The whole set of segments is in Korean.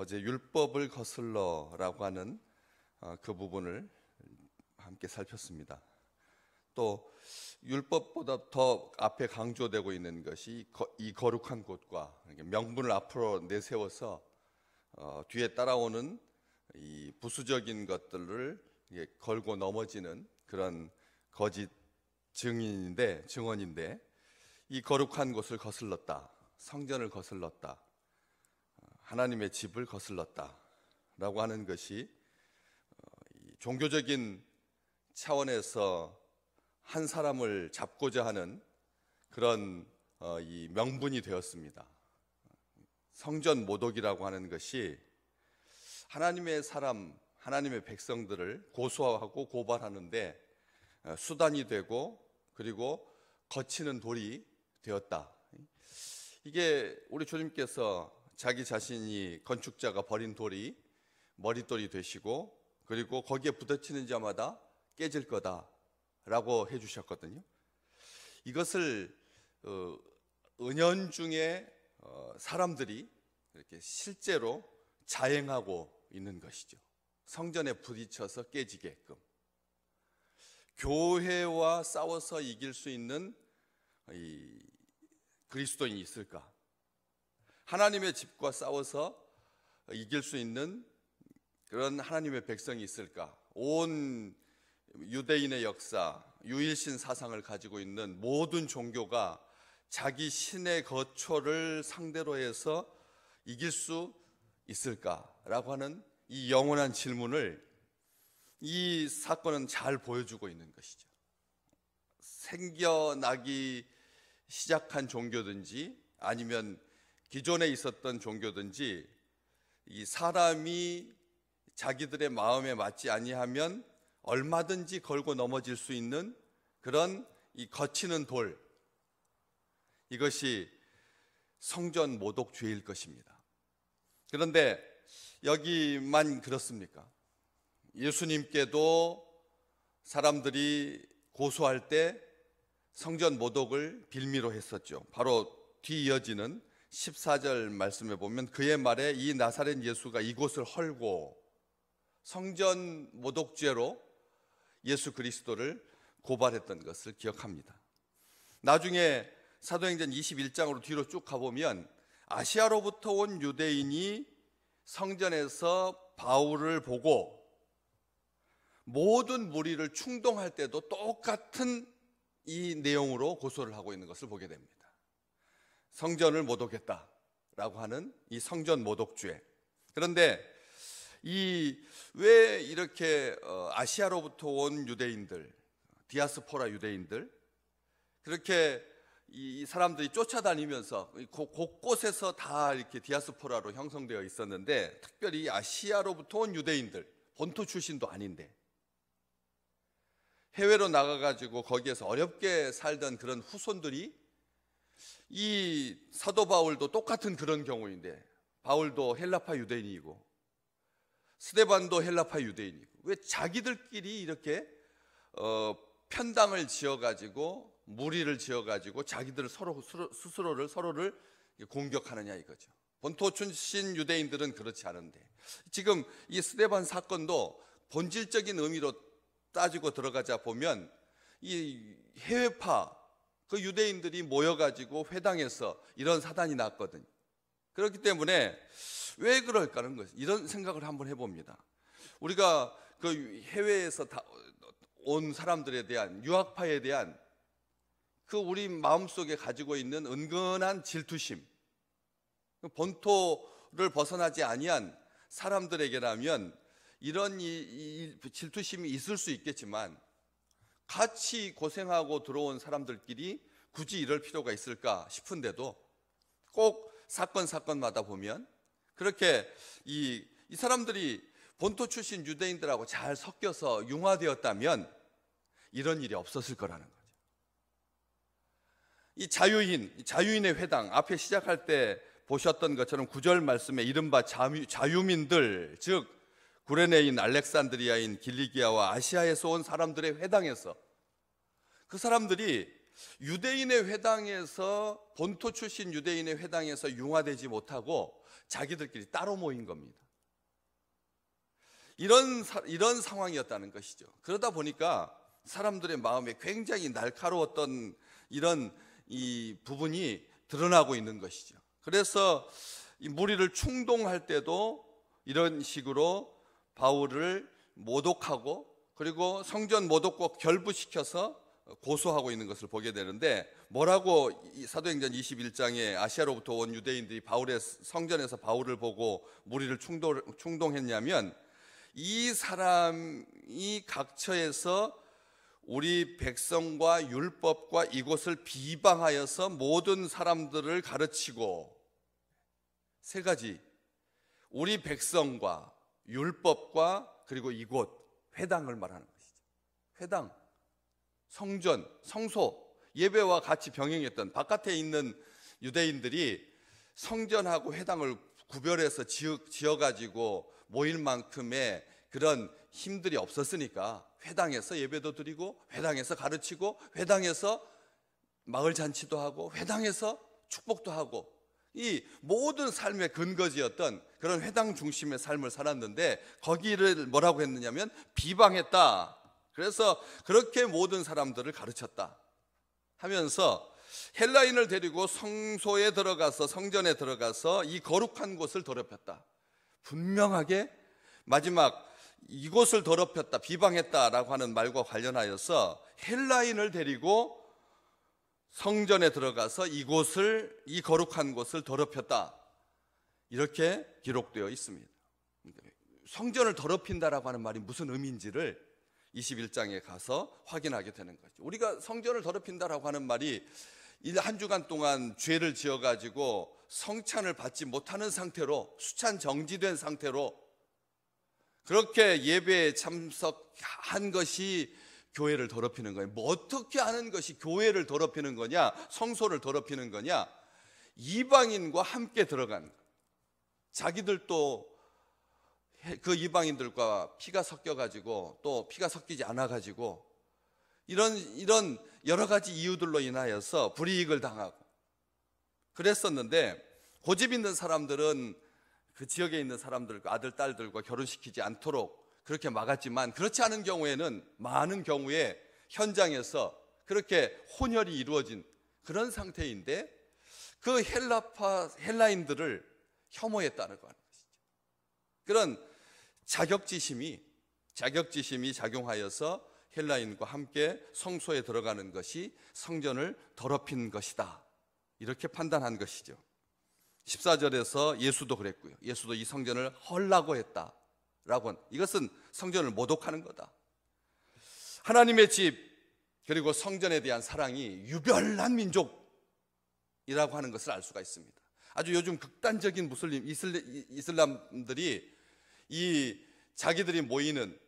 어제 율법을 거슬러라고 하는 그 부분을 함께 살폈습니다. 또 율법보다 더 앞에 강조되고 있는 것이 이 거룩한 곳과 명분을 앞으로 내세워서 뒤에 따라오는 이 부수적인 것들을 걸고 넘어지는 그런 거짓 증언인데 이 거룩한 곳을 거슬렀다, 성전을 거슬렀다, 하나님의 집을 거슬렀다라고 하는 것이 종교적인 차원에서 한 사람을 잡고자 하는 그런 이 명분이 되었습니다. 성전 모독이라고 하는 것이 하나님의 사람, 하나님의 백성들을 고소하고 고발하는데 수단이 되고 그리고 거치는 돌이 되었다. 이게 우리 주님께서 자기 자신이 건축자가 버린 돌이 머릿돌이 되시고 그리고 거기에 부딪히는 자마다 깨질 거다라고 해주셨거든요. 이것을 은연중에 사람들이 이렇게 실제로 자행하고 있는 것이죠. 성전에 부딪혀서 깨지게끔. 교회와 싸워서 이길 수 있는 이 그리스도인이 있을까? 하나님의 집과 싸워서 이길 수 있는 그런 하나님의 백성이 있을까? 온 유대인의 역사, 유일신 사상을 가지고 있는 모든 종교가 자기 신의 거초를 상대로 해서 이길 수 있을까라고 하는 이 영원한 질문을 이 사건은 잘 보여주고 있는 것이죠. 생겨나기 시작한 종교든지 아니면 기존에 있었던 종교든지 이 사람이 자기들의 마음에 맞지 아니하면 얼마든지 걸고 넘어질 수 있는 그런 이 거치는 돌, 이것이 성전 모독죄일 것입니다. 그런데 여기만 그렇습니까? 예수님께도 사람들이 고소할 때 성전 모독을 빌미로 했었죠. 바로 뒤 이어지는 14절 말씀에 보면 그의 말에 이 나사렛 예수가 이곳을 헐고 성전 모독죄로 예수 그리스도를 고발했던 것을 기억합니다. 나중에 사도행전 21장으로 뒤로 쭉 가보면 아시아로부터 온 유대인이 성전에서 바울을 보고 모든 무리를 충동할 때도 똑같은 이 내용으로 고소를 하고 있는 것을 보게 됩니다. 성전을 모독했다라고 하는 이 성전 모독죄. 그런데 왜 이렇게 아시아로부터 온 유대인들, 디아스포라 유대인들, 그렇게 이 사람들이 쫓아다니면서 곳곳에서 다 이렇게 디아스포라로 형성되어 있었는데 특별히 아시아로부터 온 유대인들, 본토 출신도 아닌데 해외로 나가가지고 거기에서 어렵게 살던 그런 후손들이 이 사도 바울도 똑같은 그런 경우인데 바울도 헬라파 유대인이고 스데반도 헬라파 유대인이고 왜 자기들끼리 이렇게 편당을 지어가지고 무리를 지어가지고 자기들 스스로를 공격하느냐 이거죠. 본토 출신 유대인들은 그렇지 않은데 지금 이 스데반 사건도 본질적인 의미로 따지고 들어가자 보면 이 해외파 그 유대인들이 모여가지고 회당에서 이런 사단이 났거든요. 그렇기 때문에 왜 그럴까는 거죠. 이런 생각을 한번 해봅니다. 우리가 그 해외에서 온 사람들에 대한 유학파에 대한 그 우리 마음속에 가지고 있는 은근한 질투심, 본토를 벗어나지 아니한 사람들에게라면 이런 이 질투심이 있을 수 있겠지만 같이 고생하고 들어온 사람들끼리 굳이 이럴 필요가 있을까 싶은데도 꼭 사건마다 보면 그렇게 이 사람들이 본토 출신 유대인들하고 잘 섞여서 융화되었다면 이런 일이 없었을 거라는 거죠. 이 자유인의 회당 앞에 시작할 때 보셨던 것처럼 9절 말씀에 이른바 자유민들, 즉 구레네인, 알렉산드리아인, 길리기아와 아시아에서 온 사람들의 회당에서 그 사람들이 유대인의 회당에서 본토 출신 유대인의 회당에서 융화되지 못하고 자기들끼리 따로 모인 겁니다. 이런 상황이었다는 것이죠. 그러다 보니까 사람들의 마음에 굉장히 날카로웠던 이런 이 부분이 드러나고 있는 것이죠. 그래서 이 무리를 충동할 때도 이런 식으로 바울을 모독하고 그리고 성전 모독과 결부시켜서 고소하고 있는 것을 보게 되는데, 뭐라고 사도행전 21장에 아시아로부터 온 유대인들이 성전에서 바울을 보고 무리를 충동했냐면, 이 사람이 각처에서 우리 백성과 율법과 이곳을 비방하여서 모든 사람들을 가르치고, 세 가지, 우리 백성과 율법과 그리고 이곳, 회당을 말하는 것이죠. 회당, 성전, 성소, 예배와 같이 병행했던 바깥에 있는 유대인들이 성전하고 회당을 구별해서 지어가지고 모일 만큼의 그런 힘들이 없었으니까 회당에서 예배도 드리고 회당에서 가르치고 회당에서 마을 잔치도 하고 회당에서 축복도 하고, 이 모든 삶의 근거지였던 그런 회당 중심의 삶을 살았는데, 거기를 뭐라고 했느냐면 비방했다. 그래서 그렇게 모든 사람들을 가르쳤다 하면서 헬라인을 데리고 성소에 들어가서, 성전에 들어가서 이 거룩한 곳을 더럽혔다. 분명하게 마지막 이곳을 더럽혔다, 비방했다라고 하는 말과 관련하여서 헬라인을 데리고 성전에 들어가서 이곳을, 이 거룩한 곳을 더럽혔다, 이렇게 기록되어 있습니다. 성전을 더럽힌다라고 하는 말이 무슨 의미인지를 21장에 가서 확인하게 되는 거죠. 우리가 성전을 더럽힌다라고 하는 말이 한 주간 동안 죄를 지어가지고 성찬을 받지 못하는 상태로, 수찬 정지된 상태로 그렇게 예배에 참석한 것이 교회를 더럽히는 거예요. 뭐 어떻게 하는 것이 교회를 더럽히는 거냐, 성소를 더럽히는 거냐? 이방인과 함께 들어간 거. 자기들도 그 이방인들과 피가 섞여가지고 또 피가 섞이지 않아가지고 이런 여러 가지 이유들로 인하여서 불이익을 당하고 그랬었는데, 고집 있는 사람들은 그 지역에 있는 사람들과 아들, 딸들과 결혼시키지 않도록 그렇게 막았지만, 그렇지 않은 경우에는 많은 경우에 현장에서 그렇게 혼혈이 이루어진 그런 상태인데, 그 헬라인들을 혐오했다는 거는 것이죠. 그런 자격지심이 작용하여서 헬라인과 함께 성소에 들어가는 것이 성전을 더럽힌 것이다, 이렇게 판단한 것이죠. 14절에서 예수도 그랬고요. 예수도 이 성전을 헐라고 했다 라고, 이것은 성전을 모독하는 거다. 하나님의 집 그리고 성전에 대한 사랑이 유별난 민족이라고 하는 것을 알 수가 있습니다. 아주 요즘 극단적인 이슬람들이 이 자기들이 모이는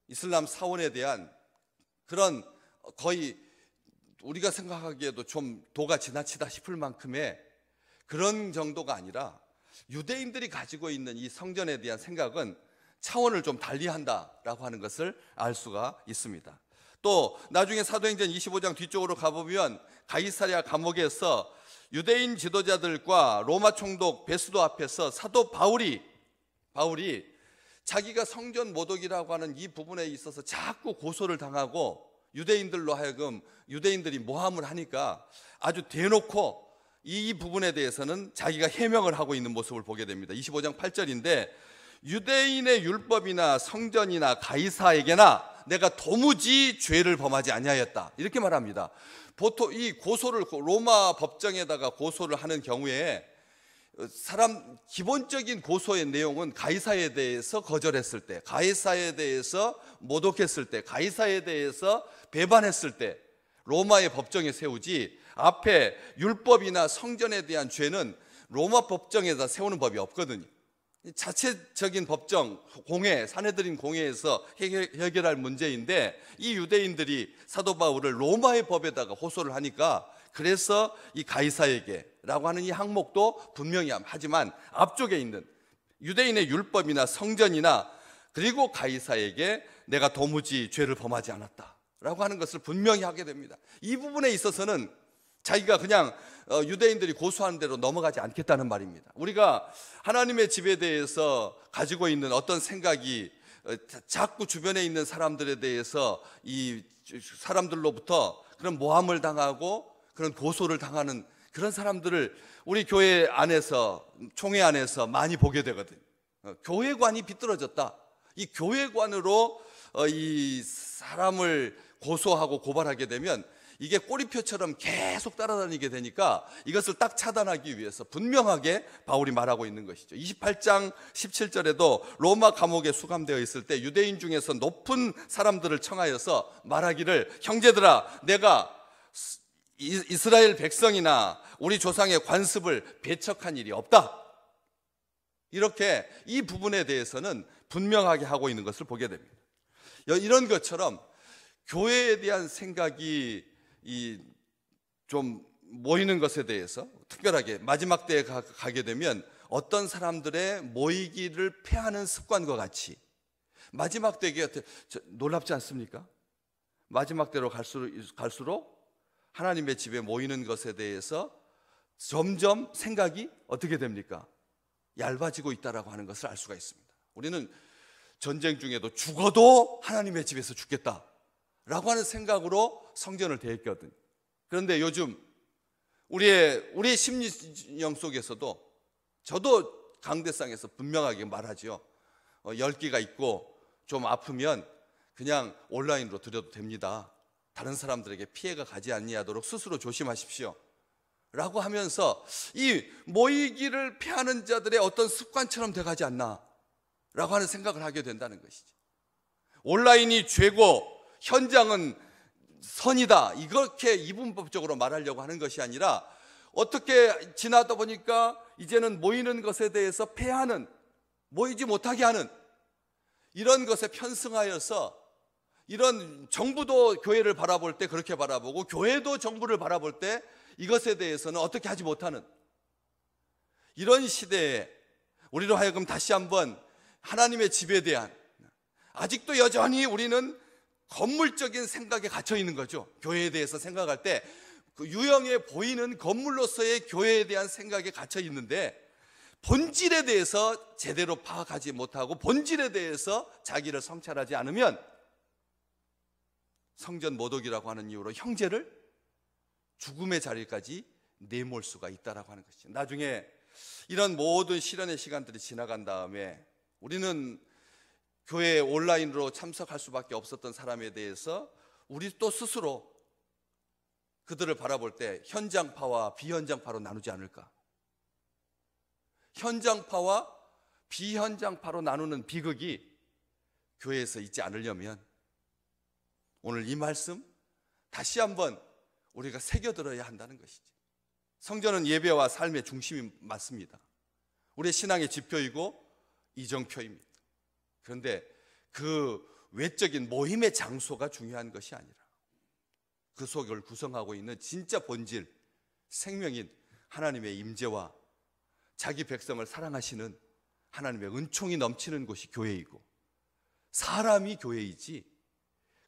이슬람 사원에 대한 그런, 거의 우리가 생각하기에도 좀 도가 지나치다 싶을 만큼의 그런 정도가 아니라, 유대인들이 가지고 있는 이 성전에 대한 생각은 차원을 좀 달리한다라고 하는 것을 알 수가 있습니다. 또 나중에 사도행전 25장 뒤쪽으로 가보면 가이사랴 감옥에서 유대인 지도자들과 로마 총독 베스도 앞에서 사도 바울이 자기가 성전 모독이라고 하는 이 부분에 있어서 자꾸 고소를 당하고, 유대인들로 하여금 유대인들이 모함을 하니까 아주 대놓고 이 부분에 대해서는 자기가 해명을 하고 있는 모습을 보게 됩니다. 25장 8절인데, 유대인의 율법이나 성전이나 가이사에게나 내가 도무지 죄를 범하지 아니하였다, 이렇게 말합니다. 보통 이 고소를 로마 법정에다가 고소를 하는 경우에 기본적인 고소의 내용은 가이사에 대해서 거절했을 때, 가이사에 대해서 모독했을 때, 가이사에 대해서 배반했을 때 로마의 법정에 세우지, 앞에 율법이나 성전에 대한 죄는 로마 법정에다 세우는 법이 없거든요. 자체적인 법정, 공회, 사내들인 공회에서 해결할 문제인데, 이 유대인들이 사도 바울을 로마의 법에다가 호소를 하니까, 그래서 이 가이사에게라고 하는 이 항목도 분명히, 하지만 앞쪽에 있는 유대인의 율법이나 성전이나 그리고 가이사에게 내가 도무지 죄를 범하지 않았다라고 하는 것을 분명히 하게 됩니다. 이 부분에 있어서는 자기가 그냥 유대인들이 고소하는 대로 넘어가지 않겠다는 말입니다. 우리가 하나님의 집에 대해서 가지고 있는 어떤 생각이 자꾸 주변에 있는 사람들에 대해서 이 사람들로부터 그런 모함을 당하고 그런 고소를 당하는 그런 사람들을 우리 교회 안에서, 총회 안에서 많이 보게 되거든요. 교회관이 비뚤어졌다. 이 교회관으로 이 사람을 고소하고 고발하게 되면 이게 꼬리표처럼 계속 따라다니게 되니까 이것을 딱 차단하기 위해서 분명하게 바울이 말하고 있는 것이죠. 28장 17절에도 로마 감옥에 수감되어 있을 때 유대인 중에서 높은 사람들을 청하여서 말하기를, 형제들아, 내가 이스라엘 백성이나 우리 조상의 관습을 배척한 일이 없다. 이렇게 이 부분에 대해서는 분명하게 하고 있는 것을 보게 됩니다. 이런 것처럼 교회에 대한 생각이 좀 모이는 것에 대해서 특별하게 마지막 때에 가게 되면 어떤 사람들의 모이기를 패하는 습관과 같이 마지막 때에 놀랍지 않습니까? 마지막 때로 갈수록 하나님의 집에 모이는 것에 대해서 점점 생각이 어떻게 됩니까? 얇아지고 있다라고 하는 것을 알 수가 있습니다. 우리는 전쟁 중에도 죽어도 하나님의 집에서 죽겠다라고 하는 생각으로 성전을 대했거든요. 그런데 요즘 우리의 심리영 속에서도, 저도 강대상에서 분명하게 말하죠. 열기가 있고 좀 아프면 그냥 온라인으로 드려도 됩니다. 다른 사람들에게 피해가 가지 아니하도록 스스로 조심하십시오 라고 하면서 이 모이기를 피하는 자들의 어떤 습관처럼 돼가지 않나 라고 하는 생각을 하게 된다는 것이죠. 온라인이 죄고 현장은 선이다, 이렇게 이분법적으로 말하려고 하는 것이 아니라 어떻게 지나다 보니까 이제는 모이는 것에 대해서 패하는, 모이지 못하게 하는 이런 것에 편승하여서, 이런 정부도 교회를 바라볼 때 그렇게 바라보고 교회도 정부를 바라볼 때 이것에 대해서는 어떻게 하지 못하는 이런 시대에 우리로 하여금 다시 한번 하나님의 집에 대한, 아직도 여전히 우리는 건물적인 생각에 갇혀 있는 거죠. 교회에 대해서 생각할 때 그 유형해 보이는 건물로서의 교회에 대한 생각에 갇혀 있는데 본질에 대해서 제대로 파악하지 못하고 본질에 대해서 자기를 성찰하지 않으면 성전 모독이라고 하는 이유로 형제를 죽음의 자리까지 내몰 수가 있다라고 하는 것이죠. 나중에 이런 모든 시련의 시간들이 지나간 다음에 우리는 교회에 온라인으로 참석할 수밖에 없었던 사람에 대해서 우리 또 스스로 그들을 바라볼 때 현장파와 비현장파로 나누지 않을까? 현장파와 비현장파로 나누는 비극이 교회에서 있지 않으려면 오늘 이 말씀 다시 한번 우리가 새겨들어야 한다는 것이죠. 성전은 예배와 삶의 중심이 맞습니다. 우리의 신앙의 지표이고 이정표입니다. 그런데 그 외적인 모임의 장소가 중요한 것이 아니라 그 속을 구성하고 있는 진짜 본질, 생명인 하나님의 임재와 자기 백성을 사랑하시는 하나님의 은총이 넘치는 곳이 교회이고, 사람이 교회이지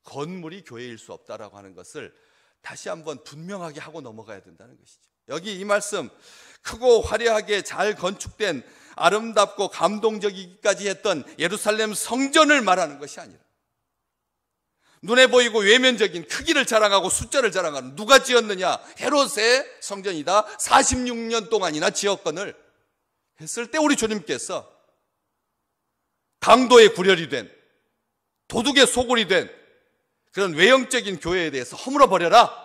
건물이 교회일 수 없다라고 하는 것을 다시 한번 분명하게 하고 넘어가야 된다는 것이죠. 여기 이 말씀, 크고 화려하게 잘 건축된 아름답고 감동적이기까지 했던 예루살렘 성전을 말하는 것이 아니라 눈에 보이고 외면적인 크기를 자랑하고 숫자를 자랑하는, 누가 지었느냐? 헤롯의 성전이다. 46년 동안이나 지었건을 했을 때 우리 주님께서 강도의 구렬이 된, 도둑의 소굴이 된 그런 외형적인 교회에 대해서 허물어 버려라.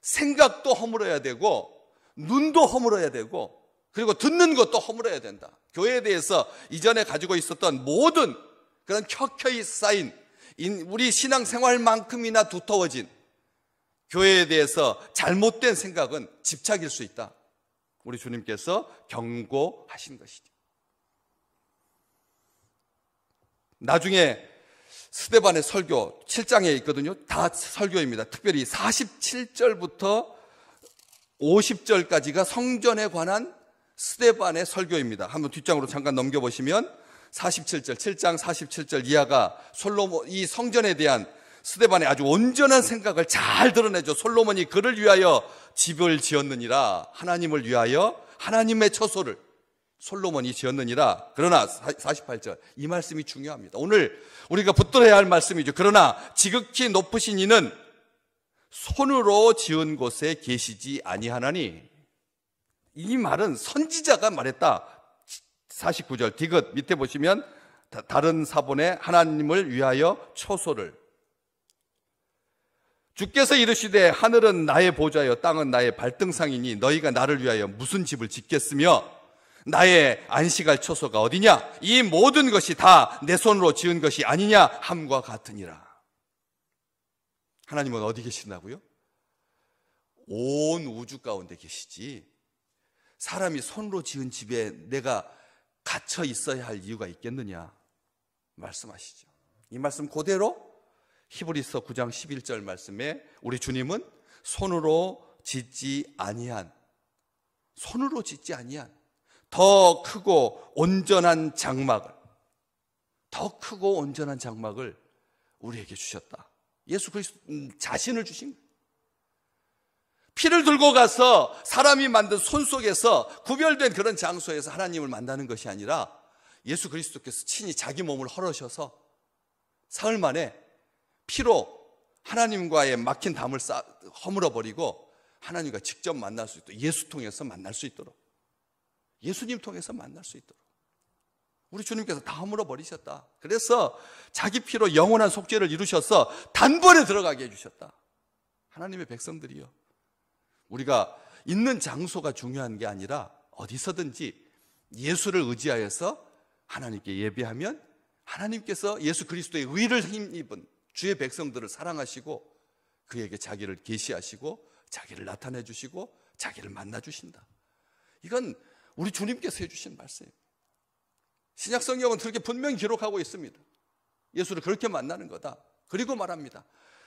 생각도 허물어야 되고 눈도 허물어야 되고 그리고 듣는 것도 허물어야 된다. 교회에 대해서 이전에 가지고 있었던 모든 그런 켜켜이 쌓인 우리 신앙생활만큼이나 두터워진 교회에 대해서 잘못된 생각은 집착일 수 있다. 우리 주님께서 경고하신 것이죠. 나중에 스데반의 설교 7장에 있거든요. 다 설교입니다. 특별히 47절부터 50절까지가 성전에 관한 스데반의 설교입니다. 한번 뒷장으로 잠깐 넘겨보시면 47절, 7장 47절 이하가 솔로몬, 이 성전에 대한 스데반의 아주 온전한 생각을 잘 드러내죠. 솔로몬이 그를 위하여 집을 지었느니라. 하나님을 위하여 하나님의 처소를 솔로몬이 지었느니라. 그러나 48절 이 말씀이 중요합니다. 오늘 우리가 붙들어야 할 말씀이죠. 그러나 지극히 높으신 이는 손으로 지은 곳에 계시지 아니하나니. 이 말은 선지자가 말했다. 49절 디귿 밑에 보시면 다른 사본에 하나님을 위하여 처소를. 주께서 이르시되 하늘은 나의 보좌여 땅은 나의 발등상이니 너희가 나를 위하여 무슨 집을 짓겠으며 나의 안식할 처소가 어디냐? 이 모든 것이 다 내 손으로 지은 것이 아니냐 함과 같으니라. 하나님은 어디 계신다고요? 온 우주 가운데 계시지. 사람이 손으로 지은 집에 내가 갇혀 있어야 할 이유가 있겠느냐 말씀하시죠. 이 말씀 그대로 히브리서 9장 11절 말씀에 우리 주님은 손으로 짓지 아니한 더 크고 온전한 장막을 우리에게 주셨다. 예수 그리스도 자신을 주신 거예요. 피를 들고 가서 사람이 만든 손 속에서 구별된 그런 장소에서 하나님을 만나는 것이 아니라 예수 그리스도께서 친히 자기 몸을 헐으셔서 사흘 만에 피로 하나님과의 막힌 담을 허물어버리고 하나님과 직접 만날 수 있도록, 예수 통해서 만날 수 있도록, 예수님 통해서 만날 수 있도록 우리 주님께서 다 허물어버리셨다. 그래서 자기 피로 영원한 속죄를 이루셔서 단번에 들어가게 해주셨다. 하나님의 백성들이요, 우리가 있는 장소가 중요한 게 아니라 어디서든지 예수를 의지하여서 하나님께 예배하면 하나님께서 예수 그리스도의 의를 힘입은 주의 백성들을 사랑하시고 그에게 자기를 계시하시고 자기를 나타내 주시고 자기를 만나 주신다. 이건 우리 주님께서 해주신 말씀입니다. 신약 성경은 그렇게 분명히 기록하고 있습니다. 예수를 그렇게 만나는 거다. 그리고 말합니다.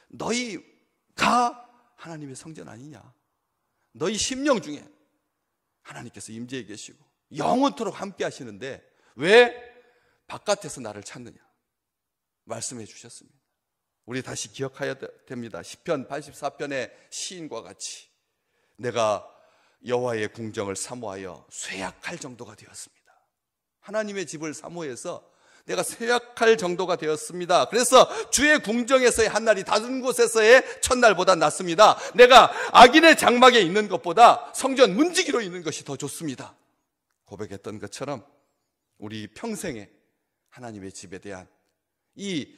너희가 하나님의 성전 아니냐. 너희 심령 중에 하나님께서 임재해 계시고 영원토록 함께 하시는데 왜 바깥에서 나를 찾느냐 말씀해 주셨습니다. 우리 다시 기억해야 됩니다. 시편 84편의 시인과 같이 내가 여호와의 궁정을 사모하여 쇠약할 정도가 되었습니다. 하나님의 집을 사모해서 내가 쇠약할 정도가 되었습니다. 그래서 주의 궁정에서의 한날이 다른 곳에서의 첫날보다 낫습니다. 내가 악인의 장막에 있는 것보다 성전 문지기로 있는 것이 더 좋습니다. 고백했던 것처럼 우리 평생에 하나님의 집에 대한 이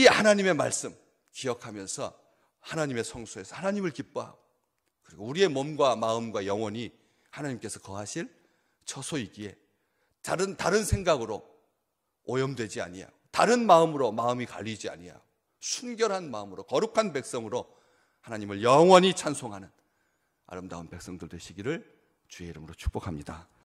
하나님의 말씀 기억하면서 하나님의 성소에서 하나님을 기뻐하고 그리고 우리의 몸과 마음과 영혼이 하나님께서 거하실 처소이기에 다른 생각으로 오염되지 아니하고 다른 마음으로 마음이 갈리지 아니하고 순결한 마음으로 거룩한 백성으로 하나님을 영원히 찬송하는 아름다운 백성들 되시기를 주의 이름으로 축복합니다.